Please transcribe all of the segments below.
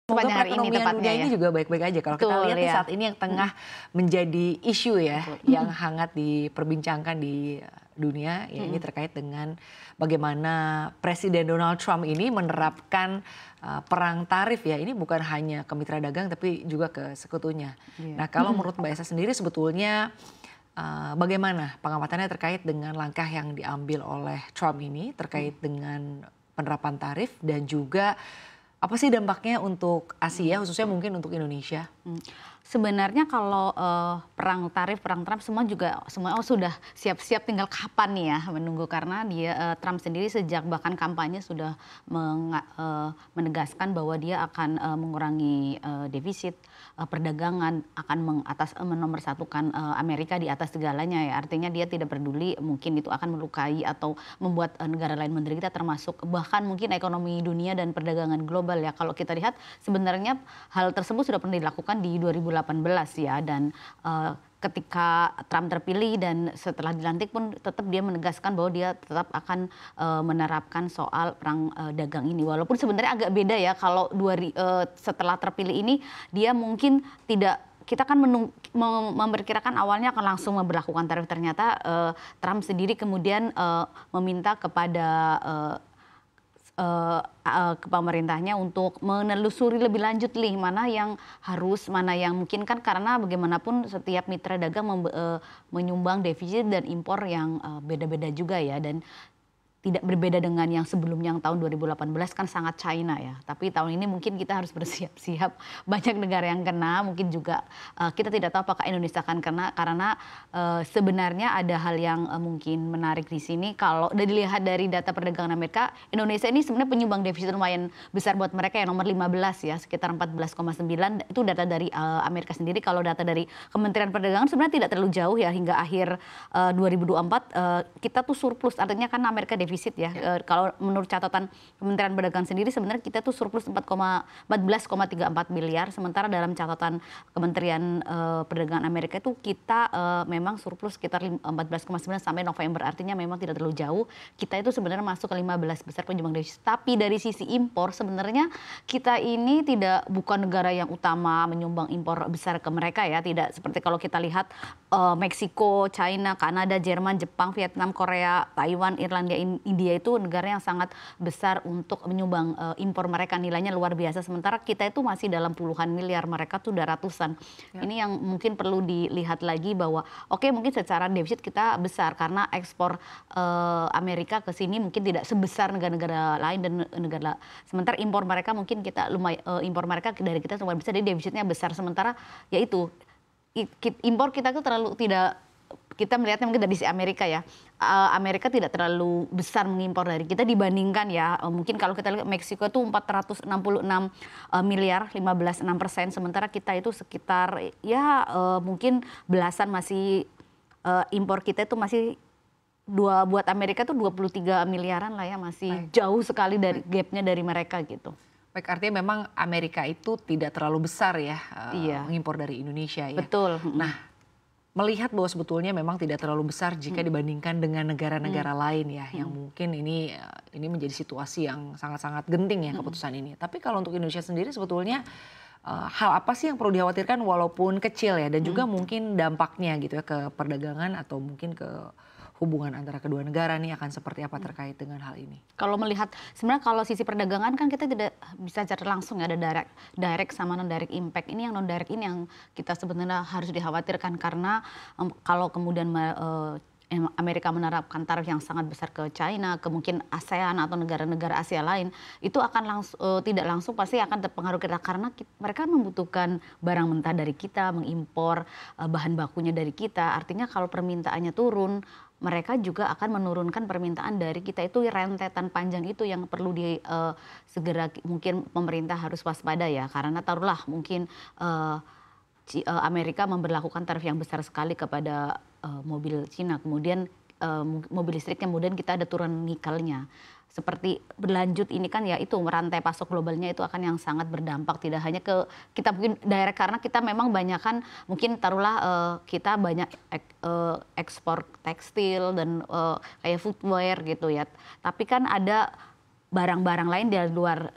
Semoga sepanjang hari ini perekonomian tepatnya dunia ya. ini juga baik-baik aja. Kalau kita Betul lihat nih ya. saat ini yang tengah menjadi isu ya, Betul. yang hangat diperbincangkan di dunia, ya ini terkait dengan bagaimana Presiden Donald Trump ini menerapkan perang tarif ya. Ini bukan hanya ke mitra dagang tapi juga ke sekutunya. Iya. Nah kalau menurut Mbak Esa sendiri sebetulnya bagaimana pengamatannya terkait dengan langkah yang diambil oleh Trump ini terkait dengan penerapan tarif dan juga apa sih dampaknya untuk Asia, khususnya mungkin untuk Indonesia? Sebenarnya kalau perang tarif, perang Trump semua sudah siap-siap, tinggal kapan nih ya menunggu, karena Trump sendiri sejak bahkan kampanye sudah menegaskan bahwa dia akan mengurangi defisit perdagangan, akan menomorsatukan Amerika di atas segalanya ya. Artinya dia tidak peduli mungkin itu akan melukai atau membuat negara lain menderita, termasuk bahkan mungkin ekonomi dunia dan perdagangan global ya. Kalau kita lihat sebenarnya hal tersebut sudah pernah dilakukan di 2018 ya, dan ketika Trump terpilih dan setelah dilantik pun tetap dia menegaskan bahwa dia tetap akan menerapkan soal perang dagang ini. Walaupun sebenarnya agak beda ya, kalau setelah terpilih ini dia mungkin tidak, kita kan memperkirakan awalnya akan langsung memberlakukan tarif. Ternyata Trump sendiri kemudian meminta kepada ke pemerintahnya untuk menelusuri lebih lanjut mana yang harus, mana yang mungkin, kan karena bagaimanapun setiap mitra dagang menyumbang defisit dan impor yang beda-beda juga ya, dan tidak berbeda dengan yang sebelumnya, yang tahun 2018 kan sangat China ya. Tapi tahun ini mungkin kita harus bersiap-siap, banyak negara yang kena, mungkin juga kita tidak tahu apakah Indonesia akan kena, karena sebenarnya ada hal yang mungkin menarik di sini. Kalau dilihat dari data perdagangan Amerika, Indonesia ini sebenarnya penyumbang defisit lumayan besar buat mereka ya, nomor 15 ya, sekitar 14,9, itu data dari Amerika sendiri. Kalau data dari Kementerian Perdagangan sebenarnya tidak terlalu jauh ya, hingga akhir 2024 kita tuh surplus, artinya kan Amerika defisit ya. Kalau menurut catatan Kementerian Perdagangan sendiri sebenarnya kita tuh surplus 14,34 miliar, sementara dalam catatan Kementerian Perdagangan Amerika itu kita memang surplus sekitar 14,9 sampai November, artinya memang tidak terlalu jauh. Kita itu sebenarnya masuk ke 15 besar penyumbang defisit. Tapi dari sisi impor sebenarnya kita ini bukan negara yang utama menyumbang impor besar ke mereka ya, tidak seperti kalau kita lihat Meksiko, China, Kanada, Jerman, Jepang, Vietnam, Korea, Taiwan, Irlandia, India itu negara yang sangat besar untuk menyumbang impor mereka, nilainya luar biasa. Sementara kita itu masih dalam puluhan miliar, mereka tuh udah ratusan. Ya. Ini yang mungkin perlu dilihat lagi, bahwa oke, mungkin secara defisit kita besar karena ekspor Amerika ke sini mungkin tidak sebesar negara-negara lain, dan sementara impor mereka mungkin impor mereka dari kita lumayan besar, jadi defisitnya besar. Sementara yaitu impor kita tuh terlalu tidak, kita melihatnya mungkin dari sisi Amerika ya, Amerika tidak terlalu besar mengimpor dari kita dibandingkan ya, mungkin kalau kita lihat Meksiko itu 466 miliar, 15,6%, sementara kita itu sekitar ya mungkin belasan, masih impor kita itu masih buat Amerika tuh 23 miliaran lah ya, masih jauh sekali dari gapnya dari mereka gitu. Baik, artinya memang Amerika itu tidak terlalu besar ya mengimpor dari Indonesia ya. Betul. Nah, melihat bahwa sebetulnya memang tidak terlalu besar jika dibandingkan dengan negara-negara lain ya, yang mungkin ini menjadi situasi yang sangat-sangat genting ya keputusan ini. Tapi kalau untuk Indonesia sendiri sebetulnya hal apa sih yang perlu dikhawatirkan walaupun kecil ya, dan juga mungkin dampaknya gitu ya ke perdagangan atau mungkin ke hubungan antara kedua negara nih akan seperti apa terkait dengan hal ini? Kalau melihat sebenarnya kalau sisi perdagangan kan kita tidak bisa secara langsung ya, ada direct sama non direct impact. Ini yang non direct ini yang kita sebenarnya harus dikhawatirkan, karena kalau kemudian Amerika menerapkan tarif yang sangat besar ke China, ke mungkin ASEAN atau negara-negara Asia lain, itu akan tidak langsung pasti akan terpengaruh kita, karena mereka membutuhkan barang mentah dari kita, mengimpor bahan bakunya dari kita. Artinya kalau permintaannya turun, mereka juga akan menurunkan permintaan dari kita. Itu rentetan panjang itu yang perlu segera mungkin pemerintah harus waspada ya, karena taruhlah mungkin Amerika memberlakukan tarif yang besar sekali kepada mobil Cina, kemudian mobil listrik, kemudian kita ada turun nikelnya. Seperti berlanjut ini kan ya, itu rantai pasok globalnya itu akan yang sangat berdampak, tidak hanya ke kita mungkin daerah, karena kita memang banyak kan mungkin taruhlah kita banyak ekspor tekstil dan kayak footwear gitu ya, tapi kan ada barang-barang lain dari luar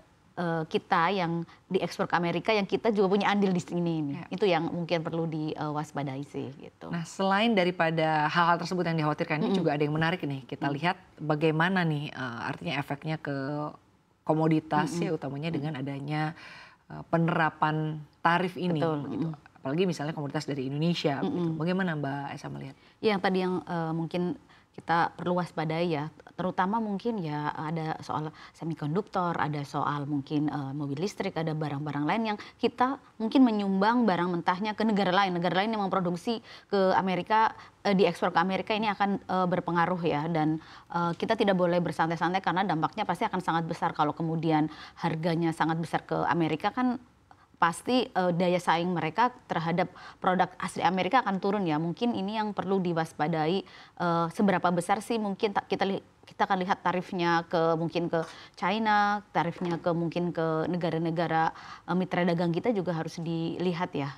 kita yang diekspor ke Amerika yang kita juga punya andil di sini ini. Ya. Itu yang mungkin perlu diwaspadai sih gitu. Nah, selain daripada hal-hal tersebut yang dikhawatirkan, ini juga ada yang menarik nih. Kita lihat bagaimana nih artinya efeknya ke komoditas ya, utamanya dengan adanya penerapan tarif ini. Betul. Begitu. Apalagi misalnya komoditas dari Indonesia. Begitu. Bagaimana Mbak Esa melihat? Yang tadi yang mungkin kita perlu waspadai ya, terutama mungkin ya ada soal semikonduktor, ada soal mungkin mobil listrik, ada barang-barang lain yang kita mungkin menyumbang barang mentahnya ke negara lain yang memproduksi ke Amerika, diekspor ke Amerika, ini akan berpengaruh ya, dan kita tidak boleh bersantai-santai karena dampaknya pasti akan sangat besar kalau kemudian harganya sangat besar ke Amerika, kan pasti daya saing mereka terhadap produk asli Amerika akan turun ya. Mungkin ini yang perlu diwaspadai, seberapa besar sih mungkin kita akan lihat tarifnya mungkin ke China, tarifnya mungkin ke negara-negara mitra dagang kita juga harus dilihat ya.